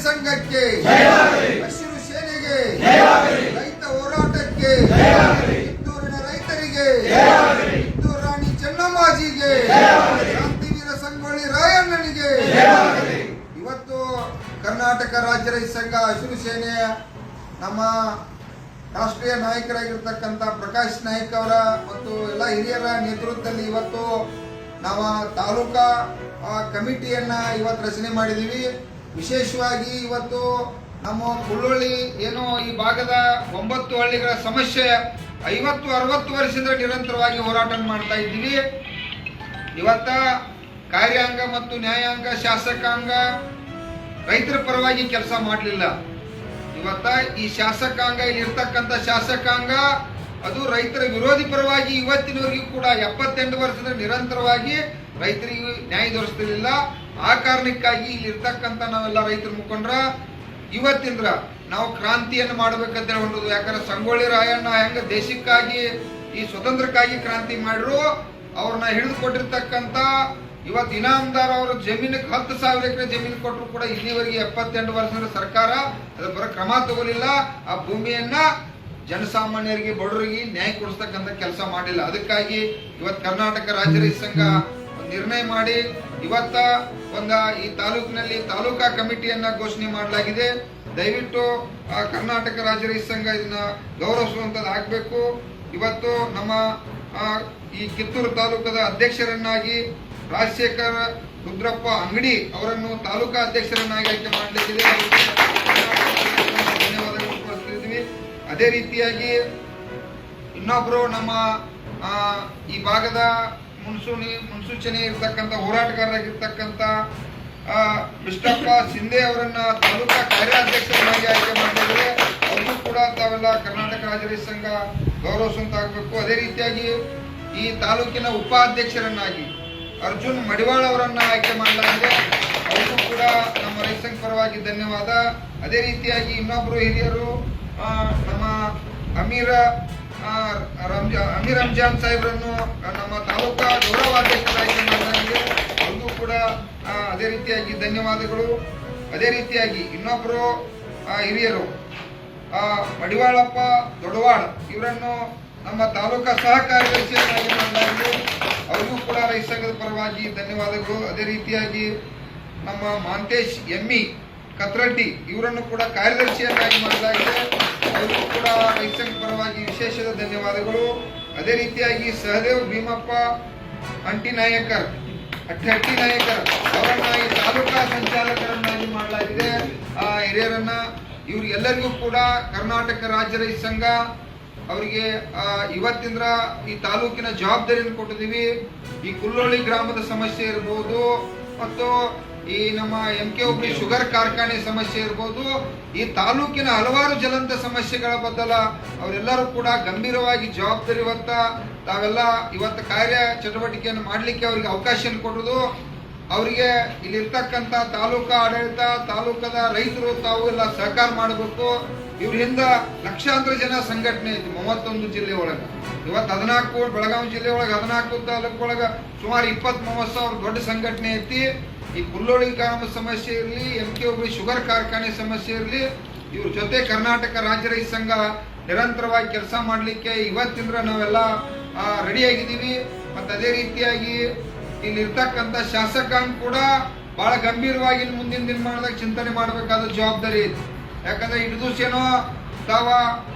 ಸಂಘಕ್ಕೆ, ಹಸಿರು ಸೇನೆಗೆ, ರೈತ ಹೋರಾಟಕ್ಕೆ, ಕಿತ್ತೂರಿನ ರೈತರಿಗೆ, ಕಿತ್ತೂರು ರಾಣಿ ಚೆನ್ನಮ್ಮಾಜಿಗೆ, ಕ್ರಾಂತಿವೀರ ಸಂಗೊಳ್ಳಿ ರಾಯಣ್ಣನಿಗೆ. ಇವತ್ತು ಕರ್ನಾಟಕ ರಾಜ್ಯ ರೈತ ಸಂಘ ಹಸಿರು ಸೇನೆಯ ನಮ್ಮ ರಾಷ್ಟ್ರೀಯ ನಾಯಕರಾಗಿರ್ತಕ್ಕಂಥ ಪ್ರಕಾಶ್ ನಾಯ್ಕ್ ಅವರ ಮತ್ತು ಎಲ್ಲ ಹಿರಿಯರ ನೇತೃತ್ವದಲ್ಲಿ ಇವತ್ತು ನಾವು ತಾಲೂಕಾ ಕಮಿಟಿಯನ್ನ ಇವತ್ತು ರಚನೆ ಮಾಡಿದ್ದೀವಿ. ವಿಶೇಷವಾಗಿ ಇವತ್ತು ನಮ್ಮ ಕುಳ್ಳೊಳ್ಳಿ ಏನೋ ಈ ಭಾಗದ 9 ಹಳ್ಳಿಗಳ ಸಮಸ್ಯೆ 50-60 ವರ್ಷದಿಂದ ನಿರಂತರವಾಗಿ ಹೋರಾಟ ಮಾಡ್ತಾ ಇದ್ದೀವಿ. ಇವತ್ತ ಕಾರ್ಯಾಂಗ ಮತ್ತು ನ್ಯಾಯಾಂಗ ಶಾಸಕಾಂಗ ರೈತರ ಪರವಾಗಿ ಕೆಲಸ ಮಾಡಲಿಲ್ಲ. ಇವತ್ತ ಈ ಶಾಸಕಾಂಗ ಇಲ್ಲಿ ಇರ್ತಕ್ಕಂಥ ಶಾಸಕಾಂಗ ಅದು ರೈತರ ವಿರೋಧಿ ಪರವಾಗಿ ಇವತ್ತಿನವರೆಗೂ ಕೂಡ 78 ವರ್ಷದಿಂದ ನಿರಂತರವಾಗಿ ರೈತರಿಗೆ ನ್ಯಾಯ ದೊರಕಿಸಲಿಲ್ಲ. ಆ ಕಾರಣಕ್ಕಾಗಿ ಇಲ್ಲಿ ಇರ್ತಕ್ಕಂಥ ನಾವೆಲ್ಲ ರೈತರ ಮುಖಂಡರ ಇವತ್ತಿಂದ್ರ ನಾವು ಕ್ರಾಂತಿಯನ್ನು ಮಾಡಬೇಕಂತ ಹೊರಟದು. ಯಾಕಂದ್ರೆ ಸಂಗೊಳ್ಳಿ ರಾಯಣ್ಣ ಹೆಂಗ ದೇಶಕ್ಕಾಗಿ ಈ ಸ್ವತಂತ್ರಕ್ಕಾಗಿ ಕ್ರಾಂತಿ ಮಾಡಿದ್ರು, ಅವ್ರನ್ನ ಹಿಡಿದುಕೊಟ್ಟಿರ್ತಕ್ಕಂಥ ಇವತ್ತು ಇನಾಮದಾರ ಅವರ ಜಮೀನಿಗೆ 10,000 ಎಕರೆ ಜಮೀನು ಕೊಟ್ಟರು ಕೂಡ ಇಲ್ಲಿವರೆಗೆ 78 ವರ್ಷದ ಸರ್ಕಾರ ಅದ್ರ ಬರೋ ಕ್ರಮ ತಗೋಲಿಲ್ಲ. ಆ ಭೂಮಿಯನ್ನ ಜನಸಾಮಾನ್ಯರಿಗೆ ಬಡವರಿಗೆ ನ್ಯಾಯ ಕೊಡಿಸ್ತಕ್ಕಂಥ ಕೆಲಸ ಮಾಡಿಲ್ಲ. ಅದಕ್ಕಾಗಿ ಇವತ್ತು ಕರ್ನಾಟಕ ರಾಜ್ಯ ರೈತ ಸಂಘ ನಿರ್ಣಯ ಮಾಡಿ ಇವತ್ತ ಈ ತಾಲೂಕಿನಲ್ಲಿ ತಾಲೂಕಾ ಕಮಿಟಿಯನ್ನ ಘೋಷಣೆ ಮಾಡಲಾಗಿದೆ. ದಯವಿಟ್ಟು ಕರ್ನಾಟಕ ರಾಜ್ಯ ರೈತ ಸಂಘ ಇದನ್ನ ಗೌರವಿಸುವಂತದ್ದು ಆಗ್ಬೇಕು. ಇವತ್ತು ನಮ್ಮ ಈ ಕಿತ್ತೂರು ತಾಲೂಕದ ಅಧ್ಯಕ್ಷರನ್ನಾಗಿ ರಾಜಶೇಖರ್ ರುದ್ರಪ್ಪ ಅಂಗಡಿ ಅವರನ್ನು ತಾಲೂಕಾ ಅಧ್ಯಕ್ಷರನ್ನಾಗಿ ಆಯ್ಕೆ ಮಾಡಲಿಕ್ಕಿದೆ. ಧನ್ಯವಾದಗಳು ಕೊಡ್ತಿದ್ವಿ. ಅದೇ ರೀತಿಯಾಗಿ ಇನ್ನೊಬ್ರು ನಮ್ಮ ಈ ಭಾಗದ ಮುನ್ಸೂಚನೆ ಇರ್ತಕ್ಕಂಥ ಹೋರಾಟಗಾರರಾಗಿರ್ತಕ್ಕಂಥ ಕೃಷ್ಣಪ್ಪ ಸಿಂಧೆ ಅವರನ್ನ ತಾಲೂಕಾ ಕಾರ್ಯಾಧ್ಯಕ್ಷರನ್ನಾಗಿ ಆಯ್ಕೆ ಮಾಡಿದರೆ ಅವರು ಕೂಡ ತಾವೆಲ್ಲ ಕರ್ನಾಟಕ ರಾಜ್ಯ ರೈತ ಸಂಘ ಗೌರವಿಸುವಂತಾಗಬೇಕು. ಅದೇ ರೀತಿಯಾಗಿ ಈ ತಾಲೂಕಿನ ಉಪಾಧ್ಯಕ್ಷರನ್ನಾಗಿ ಅರ್ಜುನ್ ಮಡಿವಾಳ ಅವರನ್ನ ಆಯ್ಕೆ ಮಾಡಲಾಗಿದೆ. ಅವರು ಕೂಡ ನಮ್ಮ ರೈತ ಸಂಘ ಪರವಾಗಿ ಧನ್ಯವಾದ. ಅದೇ ರೀತಿಯಾಗಿ ಇನ್ನೊಬ್ರು ಹಿರಿಯರು ನಮ್ಮ ಅಮೀರ್ ರಂಜಾನ್ ಸಾಹೇಬ್ರನ್ನು ನಮ್ಮ ತಾಲೂಕಾ ಗೌರವಾಧ್ಯಕ್ಷರ ಆಯ್ಕೆ ಮಾಡಲಾಗಿದೆ. ಅವ್ರಿಗೂ ಕೂಡ ಅದೇ ರೀತಿಯಾಗಿ ಧನ್ಯವಾದಗಳು. ಅದೇ ರೀತಿಯಾಗಿ ಇನ್ನೊಬ್ರು ಹಿರಿಯರು ಮಡಿವಾಳಪ್ಪ ದೊಡವಾಡ್ ಇವರನ್ನು ನಮ್ಮ ತಾಲೂಕಾ ಸಹ ಕಾರ್ಯದರ್ಶಿಯನ್ನಾಗಿ ಮಾಡಲಾಗಿದೆ. ಅವ್ರಿಗೂ ಕೂಡ ರೈತ ಸಂಘದ ಪರವಾಗಿ ಧನ್ಯವಾದಗಳು. ಅದೇ ರೀತಿಯಾಗಿ ನಮ್ಮ ಮಾಂತೇಶ್ ಎಮ್ಮಿ ಕತ್ರಡ್ಡಿ ಇವರನ್ನು ಕೂಡ ಕಾರ್ಯದರ್ಶಿಯನ್ನಾಗಿ ಮಾಡಲಾಗಿದೆ. ಅವರಿಗೂ ಕೂಡ ರೈತ ಸಂಘ ಪರವಾಗಿ ವಿಶೇಷದ ಧನ್ಯವಾದಗಳು. ಅದೇ ರೀತಿಯಾಗಿ ಸಹದೇವ್ ಭೀಮಪ್ಪ ಹಟ್ಟಿ ನಾಯಕರ್ ಅವರನ್ನ ಈ ತಾಲೂಕಾ ಸಂಚಾಲಕರನ್ನಾಗಿ ಮಾಡಲಾಗಿದೆ. ಹಿರಿಯರನ್ನ ಇವ್ರಿಗೆಲ್ಲರಿಗೂ ಕೂಡ ಕರ್ನಾಟಕ ರಾಜ್ಯ ರೈತ ಸಂಘ ಅವರಿಗೆ ಇವತ್ತಿಂದ್ರ ಈ ತಾಲೂಕಿನ ಜವಾಬ್ದಾರಿಯನ್ನು ಕೊಟ್ಟಿದ್ದೀವಿ. ಈ ಕುಳ್ಳೊಳ್ಳಿ ಗ್ರಾಮದ ಸಮಸ್ಯೆ ಇರಬಹುದು ಮತ್ತು ಈ ನಮ್ಮ MK ಹುಬ್ಳಿ ಶುಗರ್ ಕಾರ್ಖಾನೆ ಸಮಸ್ಯೆ ಇರಬಹುದು, ಈ ತಾಲೂಕಿನ ಹಲವಾರು ಜ್ವಲಂತ ಸಮಸ್ಯೆಗಳ ಬದಲ ಅವರೆಲ್ಲರೂ ಕೂಡ ಗಂಭೀರವಾಗಿ ಜವಾಬ್ದಾರಿ ತಾವೆಲ್ಲ ಇವತ್ತು ಕಾರ್ಯ ಚಟುವಟಿಕೆಯನ್ನು ಮಾಡಲಿಕ್ಕೆ ಅವರಿಗೆ ಅವಕಾಶವನ್ನು ಕೊಡುವುದು. ಅವರಿಗೆ ಇಲ್ಲಿರ್ತಕ್ಕಂಥ ತಾಲೂಕಾ ಆಡಳಿತ ತಾಲೂಕದ ರೈತರು ತಾವು ಎಲ್ಲ ಸಹಕಾರ ಮಾಡಬೇಕು. ಇವರಿಂದ ಲಕ್ಷಾಂತರ ಜನ ಸಂಘಟನೆ ಐತಿ 31 ಜಿಲ್ಲೆ ಒಳಗೆ. ಇವತ್ತು 14 ಬೆಳಗಾವಿ ಜಿಲ್ಲೆ ಒಳಗೆ 14 ತಾಲೂಕು ಒಳಗೆ ಸುಮಾರು 20-30 ಸಾವಿರ ದೊಡ್ಡ ಸಂಘಟನೆ ಐತಿ. ಈ ಕುಳ್ಳೊಳ್ಳಿ ಗ್ರಾಮದ ಸಮಸ್ಯೆ ಇರಲಿ, MK ಹುಬ್ಳಿ ಶುಗರ್ ಕಾರ್ಖಾನೆ ಸಮಸ್ಯೆ ಇರಲಿ, ಇವ್ರ ಜೊತೆ ಕರ್ನಾಟಕ ರಾಜ್ಯ ರೈತ ಸಂಘ ನಿರಂತರವಾಗಿ ಕೆಲಸ ಮಾಡಲಿಕ್ಕೆ ಇವತ್ತಿಂದ್ರ ನಾವೆಲ್ಲ ರೆಡಿಯಾಗಿದ್ದೀವಿ. ಮತ್ತು ಅದೇ ರೀತಿಯಾಗಿ ಇಲ್ಲಿರ್ತಕ್ಕಂಥ ಶಾಸಕಾಂಗ ಕೂಡ ಬಹಳ ಗಂಭೀರವಾಗಿ ಮುಂದಿನ ದಿನಮಾನದಾಗ ಚಿಂತನೆ ಮಾಡಬೇಕಾದ ಜವಾಬ್ದಾರಿ ಐತಿ. ಯಾಕಂದ್ರೆ ಇಷ್ಟು ದಿವಸ ಏನೋ ತಾವ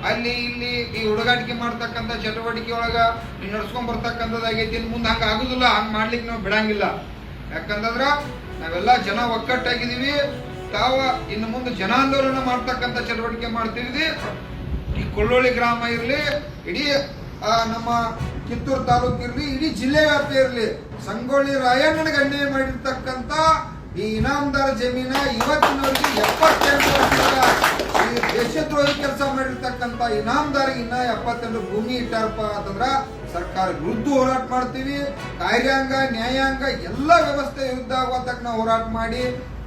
ಅಲ್ಲಿ ಇಲ್ಲಿ ಈ ಹುಡುಗಾಟಿಕೆ ಮಾಡ್ತಕ್ಕಂಥ ಚಟುವಟಿಕೆ ಒಳಗ ನೀವು ನಡ್ಸ್ಕೊಂಡ್ ಬರ್ತಕ್ಕಂಥದ್ದಾಗೈತಿ. ಇನ್ನು ಮುಂದೆ ಹಂಗೆ ಆಗುದಿಲ್ಲ, ಹಂಗೆ ಮಾಡ್ಲಿಕ್ಕೆ ನಾವು ಬಿಡಂಗಿಲ್ಲ. ಯಾಕಂತಂದ್ರ ನಾವೆಲ್ಲ ಜನ ಒಕ್ಕಟ್ಟಾಗಿದ್ದೀವಿ. ತಾವ ಇನ್ನು ಮುಂದೆ ಜನಾಂದೋಲನ ಮಾಡ್ತಕ್ಕಂಥ ಚಟುವಟಿಕೆ ಮಾಡ್ತಿದ್ವಿ. ಈ ಕುಳ್ಳೊಳ್ಳಿ ಗ್ರಾಮ ಇರಲಿ, ಇಡೀ ನಮ್ಮ ಕಿತ್ತೂರು ತಾಲೂಕು ಇರಲಿ, ಇಡೀ ಜಿಲ್ಲೆ ವ್ಯಾಪ್ತಿ ಇರಲಿ, ಸಂಗೊಳ್ಳಿ ರಾಯಣ್ಣನಿಗೆ ಅನ್ಯಾಯ ಮಾಡಿರ್ತಕ್ಕಂಥ ಈ ಇನಾಮದಾರ ಜಮೀನ ಇವತ್ತಿನವರೆಗೆ 78 ವರ್ಷದ ಈ ದೇಶದ್ರೋಹಿ ಕೆಲಸ ಮಾಡಿರ್ತಕ್ಕಂಥ ಇನಾಮದಾರಿಗೆ ಇನ್ನ 78 ಭೂಮಿ ಇಟ್ಟಾರಪ್ಪ ಅಂತಂದ್ರ ಸರ್ಕಾರ ವಿರುದ್ಧ ಹೋರಾಟ ಮಾಡ್ತೀವಿ. ಕಾರ್ಯಾಂಗ ನ್ಯಾಯಾಂಗ ಎಲ್ಲ ವ್ಯವಸ್ಥೆ ವಿರುದ್ಧ ಆಗೋದಕ್ಕೆ ನಾವು ಹೋರಾಟ ಮಾಡಿ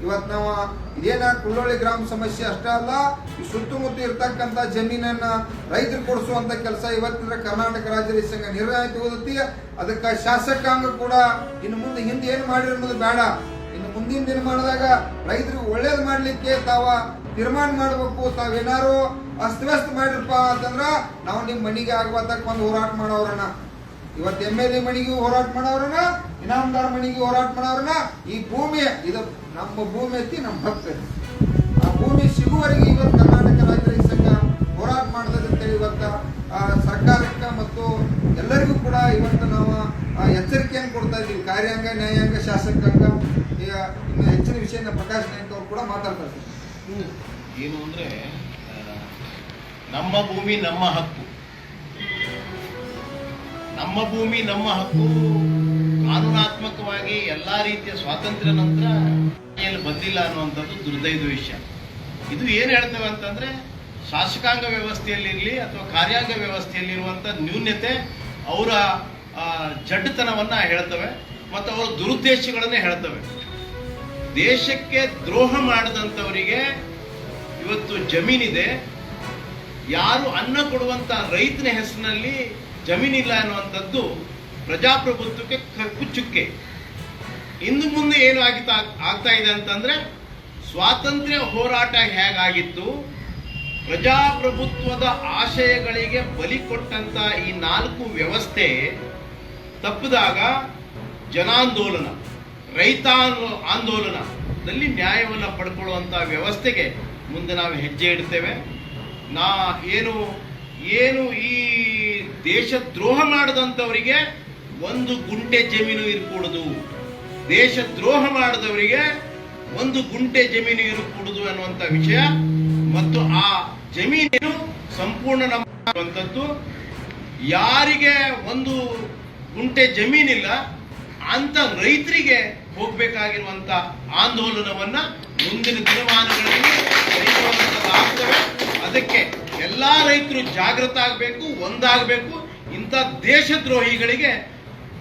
ಇವತ್ತು ನಾವು ಇದೇನ ಕುಳ್ಳೊಳ್ಳಿ ಗ್ರಾಮ ಸಮಸ್ಯೆ ಅಷ್ಟೇ ಅಲ್ಲ, ಈ ಸುತ್ತಮುತ್ತ ಇರ್ತಕ್ಕಂಥ ಜಮೀನನ್ನ ರೈತರು ಕೊಡಿಸುವಂತ ಕೆಲಸ ಇವತ್ತಿನ ಕರ್ನಾಟಕ ರಾಜ್ಯ ರೈತ ಸಂಘ ನಿರ್ಣಯ ತಗೋದತಿ. ಅದಕ್ಕೆ ಶಾಸಕಾಂಗ ಕೂಡ ಇನ್ನು ಮುಂದೆ ಹಿಂದೆ ಏನು ಮಾಡಿರೋದು ಬೇಡ, ಇನ್ನು ಮುಂದಿನ ದಿನಮಾನದಾಗ ರೈತರಿಗೆ ಒಳ್ಳೇದು ಮಾಡ್ಲಿಕ್ಕೆ ತಾವ ತೀರ್ಮಾನ ಮಾಡ್ಬೇಕು. ತಾವೇನಾರು ಅಸ್ತವ್ಯಸ್ತ ಮಾಡಿರಪ್ಪ ಅಂತಂದ್ರ ನಾವು ನಿಮ್ಮ ಮನೆಗೆ ಆಗುವತ್ತಕ್ಕೆ ಒಂದು ಹೋರಾಟ ಮಾಡೋರನ್ನ, ಇವತ್ತು MLA ಮನೆಗೆ ಹೋರಾಟ ಮಾಡೋರನ್ನ, ಇನಾಮದಾರ ಮನೆಗೆ ಹೋರಾಟ ಮಾಡೋರನ್ನ. ಈ ಭೂಮಿ ಇದು ನಮ್ಮ ಭೂಮಿ ಐತಿ, ನಮ್ಮ ಹಕ್ಕು ಐತಿ. ಆ ಭೂಮಿ ಸಿಗುವವರೆಗೆ ಇವತ್ತು ಕರ್ನಾಟಕ ರಾಜ್ಯ ರೈತ ಸಂಘ ಹೋರಾಟ ಮಾಡ್ತದೆ ಅಂತೇಳಿ ಇವತ್ತು ಸರ್ಕಾರಕ್ಕೆ ಮತ್ತು ಎಲ್ಲರಿಗೂ ಕೂಡ ಇವತ್ತು ನಾವು ಎಚ್ಚರಿಕೆಯನ್ನು ಕೊಡ್ತಾ ಇದ್ದೀವಿ. ಕಾರ್ಯಾಂಗ, ನ್ಯಾಯಾಂಗ, ಶಾಸಕಾಂಗ. ಈಗ ಇನ್ನು ಹೆಚ್ಚಿನ ವಿಷಯನ ಪ್ರಕಾಶ್ ನಾಯ್ಕ ಅವರು ಕೂಡ ಮಾತಾಡ್ತಾರೆ. ಏನು ಅಂದರೆ, ನಮ್ಮ ಭೂಮಿ ನಮ್ಮ ಹಕ್ಕು, ನಮ್ಮ ಭೂಮಿ ನಮ್ಮ ಹಕ್ಕು ಕಾನೂನಾತ್ಮಕವಾಗಿ ಎಲ್ಲ ರೀತಿಯ ಸ್ವಾತಂತ್ರ್ಯ ನಂತರ ಬಂದಿಲ್ಲ ಅನ್ನುವಂಥದ್ದು ದುರ್ದೈವ ವಿಷಯ. ಇದು ಏನು ಹೇಳ್ತೇವೆ ಅಂತಂದರೆ, ಶಾಸಕಾಂಗ ವ್ಯವಸ್ಥೆಯಲ್ಲಿರಲಿ ಅಥವಾ ಕಾರ್ಯಾಂಗ ವ್ಯವಸ್ಥೆಯಲ್ಲಿರುವಂಥ ನ್ಯೂನ್ಯತೆ ಅವರ ಜಡ್ಡತನವನ್ನು ಹೇಳ್ತವೆ ಮತ್ತು ಅವರ ದುರುದ್ದೇಶಗಳನ್ನೇ ಹೇಳ್ತವೆ. ದೇಶಕ್ಕೆ ದ್ರೋಹ ಮಾಡಿದಂಥವರಿಗೆ ಇವತ್ತು ಜಮೀನಿದೆ, ಯಾರು ಅನ್ನ ಕೊಡುವಂಥ ರೈತನ ಹೆಸರಿನಲ್ಲಿ ಜಮೀನಿಲ್ಲ ಅನ್ನುವಂಥದ್ದು ಪ್ರಜಾಪ್ರಭುತ್ವಕ್ಕೆ ಕುಚ್ಚುಕ್ಕೆ. ಇನ್ನು ಮುಂದೆ ಏನು ಆಗ್ತಾ ಇದೆ ಅಂತಂದ್ರೆ, ಸ್ವಾತಂತ್ರ್ಯ ಹೋರಾಟ ಹೇಗಾಗಿತ್ತು, ಪ್ರಜಾಪ್ರಭುತ್ವದ ಆಶಯಗಳಿಗೆ ಬಲಿ ಕೊಟ್ಟಂತ ಈ 4 ವ್ಯವಸ್ಥೆ ತಪ್ಪಿದಾಗ ಜನಾಂದೋಲನ, ರೈತ ಆಂದೋಲನದಲ್ಲಿ ನ್ಯಾಯವನ್ನು ಪಡ್ಕೊಳ್ಳುವಂಥ ವ್ಯವಸ್ಥೆಗೆ ಮುಂದೆ ನಾವು ಹೆಜ್ಜೆ ಇಡ್ತೇವೆ. ಏನು ಈ ದೇಶ ದ್ರೋಹ ಮಾಡಿದಂಥವರಿಗೆ 1 ಗುಂಟೆ ಜಮೀನು ಇರಕೂಡದು, ದೇಶ ದ್ರೋಹ ಮಾಡಿದವರಿಗೆ 1 ಗುಂಟೆ ಜಮೀನು ಇರಕೂಡದು ಅನ್ನುವಂಥ ವಿಷಯ ಮತ್ತು ಆ ಜಮೀನು ಸಂಪೂರ್ಣ ನಮ್ಮಂಥದ್ದು. ಯಾರಿಗೆ 1 ಗುಂಟೆ ಜಮೀನಿಲ್ಲ ಅಂತ ರೈತರಿಗೆ ಹೋಗ್ಬೇಕಾಗಿರುವಂತ ಆಂದೋಲನವನ್ನ ಮುಂದಿನ ದಿನಮಾನಗಳಲ್ಲಿ ನಡೆಸುವಂತದ್ದಾಗ್ತವೆ. ಅದಕ್ಕೆ ಎಲ್ಲಾ ರೈತರು ಜಾಗೃತ ಆಗಬೇಕು, ಒಂದಾಗಬೇಕು. ಇಂಥ ದೇಶದ್ರೋಹಿಗಳಿಗೆ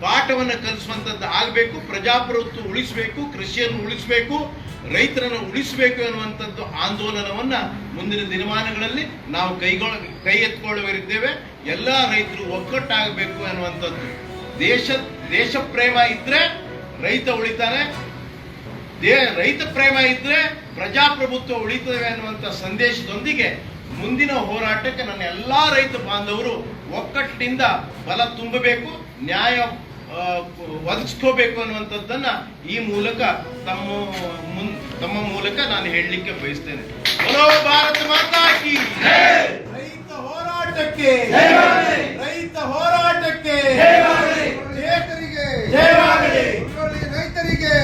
ಪಾಠವನ್ನು ಕಲಿಸುವಂಥದ್ದು ಆಗಬೇಕು. ಪ್ರಜಾಪ್ರಭುತ್ವ ಉಳಿಸಬೇಕು, ಕೃಷಿಯನ್ನು ಉಳಿಸಬೇಕು, ರೈತರನ್ನು ಉಳಿಸಬೇಕು ಅನ್ನುವಂಥದ್ದು ಆಂದೋಲನವನ್ನ ಮುಂದಿನ ದಿನಮಾನಗಳಲ್ಲಿ ನಾವು ಕೈ ಎತ್ಕೊಳ್ಳುವರಿದ್ದೇವೆ. ಎಲ್ಲ ರೈತರು ಒಗ್ಗಟ್ಟಾಗಬೇಕು ಅನ್ನುವಂಥದ್ದು. ದೇಶ ಪ್ರೇಮ ಇದ್ರೆ ರೈತ ಉಳಿತಾನೆ, ರೈತ ಪ್ರೇಮ ಇದ್ರೆ ಪ್ರಜಾಪ್ರಭುತ್ವ ಉಳಿತವೆ ಅನ್ನುವಂಥ ಸಂದೇಶದೊಂದಿಗೆ ಮುಂದಿನ ಹೋರಾಟಕ್ಕೆ ನನ್ನ ಎಲ್ಲಾ ರೈತ ಬಾಂಧವರು ಒಕ್ಕಟ್ಟಿನಿಂದ ಬಲ ತುಂಬಬೇಕು, ನ್ಯಾಯ ಒದಗಿಸ್ಕೋಬೇಕು ಅನ್ನುವಂಥದ್ದನ್ನ ಈ ಮೂಲಕ ತಮ್ಮ ಮೂಲಕ ನಾನು ಹೇಳಲಿಕ್ಕೆ ಬಯಸ್ತೇನೆ. ಬರೋ ಭಾರತ ಮಾತಾ ಕಿ ರೈತ ಹೋರಾಟಕ್ಕೆ, ರೈತ ಹೋರಾಟಕ್ಕೆ, ರೈತರಿಗೆ ರೈತರಿಗೆ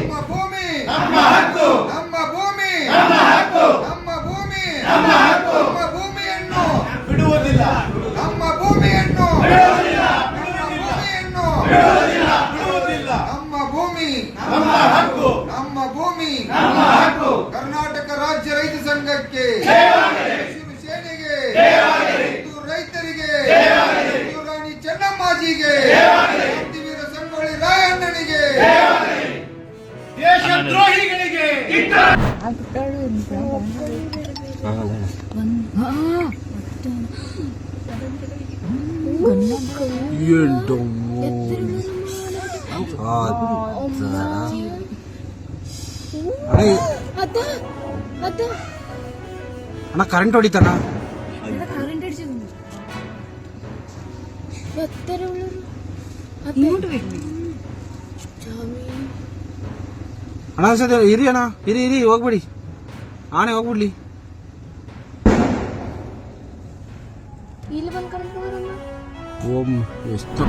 ನಮ್ಮ ಭೂಮಿ ನಮ್ಮ ಹಕ್ಕು, ನಮ್ಮ ಭೂಮಿ ನಮ್ಮ ಹಕ್ಕು, ನಮ್ಮ ಭೂಮಿ ನಮ್ಮ ಹಕ್ಕು, ನಮ್ಮ ಭೂಮಿಯನ್ನು ಬಿಡುವುದಿಲ್ಲ, ನಮ್ಮ ಭೂಮಿಯನ್ನು ಬಿಡುವುದಿಲ್ಲ, ಬಿಡುವುದಿಲ್ಲ, ಬಿಡುವುದಿಲ್ಲ. ನಮ್ಮ ಭೂಮಿ ನಮ್ಮ ಹಕ್ಕು, ನಮ್ಮ ಭೂಮಿ ನಮ್ಮ ಹಕ್ಕು. ಕರ್ನಾಟಕ ರಾಜ್ಯ ರೈತ ಸಂಘಕ್ಕೆ, ಶಿವಸೇನೆಗೆ, ರೈತರಿಗೆ, ರಾಣಿ ಚೆನ್ನಮ್ಮಾಜಿಗೆ, ಕ್ರಾಂತಿವೀರ ಸಂಗೊಳ್ಳಿ ರಾಯಣ್ಣನಿಗೆ, ದೇಶದ್ರೋಹಿಗಳಿಗೆ ಅಣ್ಣ ಕರೆಂಟ್ ಹೊಡಿತಾನ ಅಣ್ಣ ಅನ್ಸದೆ. ಇರಿ ಅಣ್ಣ, ಇರಿ ಹೋಗ್ಬಿಡಿ, ಆನೆ ಹೋಗ್ಬಿಡ್ಲಿ. ಇಲ್ಲಿ ಬಂದ್ ಕರೆಂಟ್ ಓಂ ಎಷ್ಟು